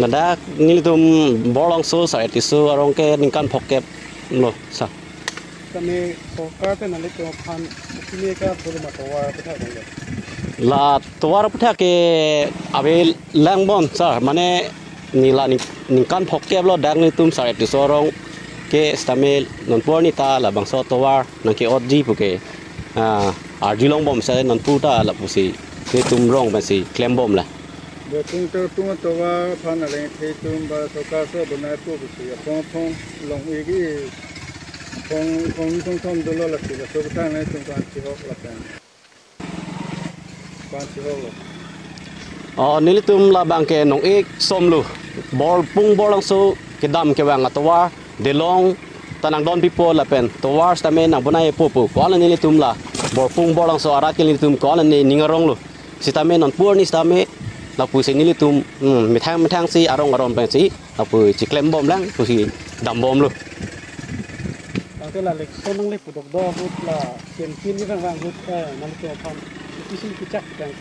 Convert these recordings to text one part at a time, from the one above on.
nada nilitum borong so sa etiso arong ke ningkan poket lo sa kami sokar pe nalik ko pan kini ka bulu matawar peta dong la tuar putha ke abe langbon sa mane nila ningkan poket lo dang nilitum sa etiso arong ke stamel non pornita la bangso tuar nang ke odji puke arjilong bom sa non puta la pusi nilitum rong basi klembom la tung tung tawa pan ale thei tum ba sokar so bunai pu bi phong phong long igi phong dolo la ti so ta nai tum kan chi hok la pen kan chi hok nilitum la bangke nong ek som lu bor pung bor lang so kedam ke wang atwa delong tanang don pipo la pen towar stame nang bunai popo ko la nilitum la bor pung bor lang so arat ke nilitum ko la ni ningarong lu sitame non pur ni stame la pu se nilitum mi thang si arong pen si la pu chi klem bom lang pu si dam bom lu cái là lịch số năng lực của độc đo hút là tiền kim như vàng hút năng lực của phong cái sinh cái chắc càng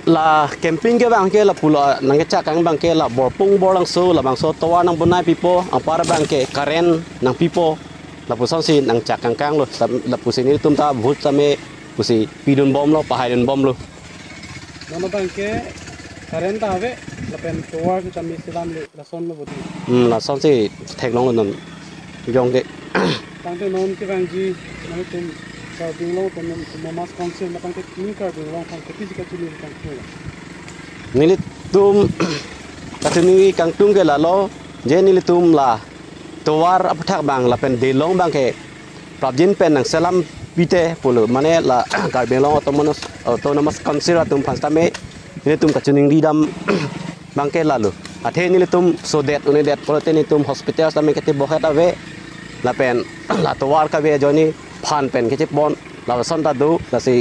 la camping ke bang ke la pula nang ke chak kang bang ke la bor pung bor lang so la bang so towa nang bunai pipo ang para bang ke karen nang pipo la pu son si nang chak kang lo la pu se nilitum ta bhut same pu si pidun bom lo pahaidun bom lo nama bang ke karen ta ave la pen towa kita mi silam le la son lo boti la son si thek long non yong de tang te non ke bang ji nang tum ka ding lo kon mas konsen la tang te ni ka ding lo kan ke physical tu ni kan tu nilitum katuni kang tung ke la lo je nilitum la towar apathak bang la pen de long bang ke prabjin pen nang salam pite polo mane la garbe long autonomous consider tum pastame nilitum kachuning didam bangke lalu athe nilitum so that une that polote nilitum hospital stame kete bohet ave la pen la towar ka ve joni phan pen ke bon la son ta do la si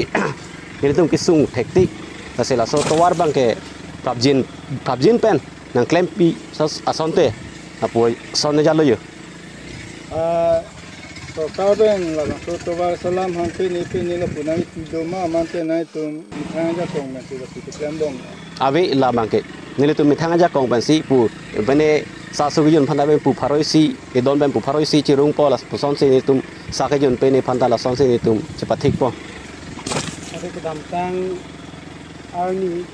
nilitum kisung tektik la si la so towar bangke prabjin pen nang klempi asonte apoi son ja lo yo so kau ben la so towa salam han pe ni la punai do ma man te nai tum thang ja kong men si la si klem dong ave la bangke nilitum mi thanga ja kong ban si pu bene sa su yun phanda ben pu pharoi si e don ben pu pharoi si chirung po la pu son si nilitum sa ka yun pe ni phanda la son si nilitum chepathik po ade ke dam tang arni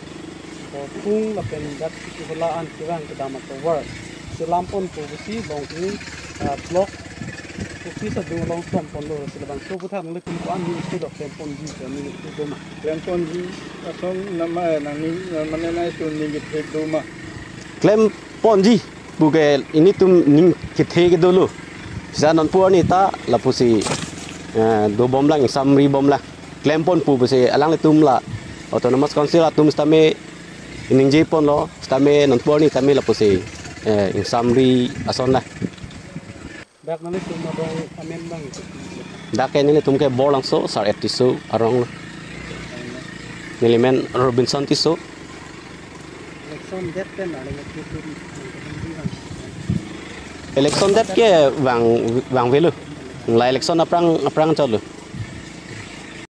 ko pung la pen dat ki bola an kiwang ke dam to war silam pon pu si long ni block pu sa du long som pon lo si bang so putha nang le kum ko an ni si dok tem pon ji ke ni tu do ma tem pon ji ason nama nang ni mane nai tu ni ke thek do ma klem ponji buke ini tum ning kithe ke dulu sa non pu ni ta la pu si do bom lang samri bom la klem pon pu se alang le tum la autonomous council tum stame ning je pon lo stame non pu ni stame la pu si samri ason la dak nang le tum ma dong amen bang dak ke ni tum ke bor lang so sar etiso arong nilimen Robinson tiso election det pen ale ke tu election dat ke wang velu la election aprang cholu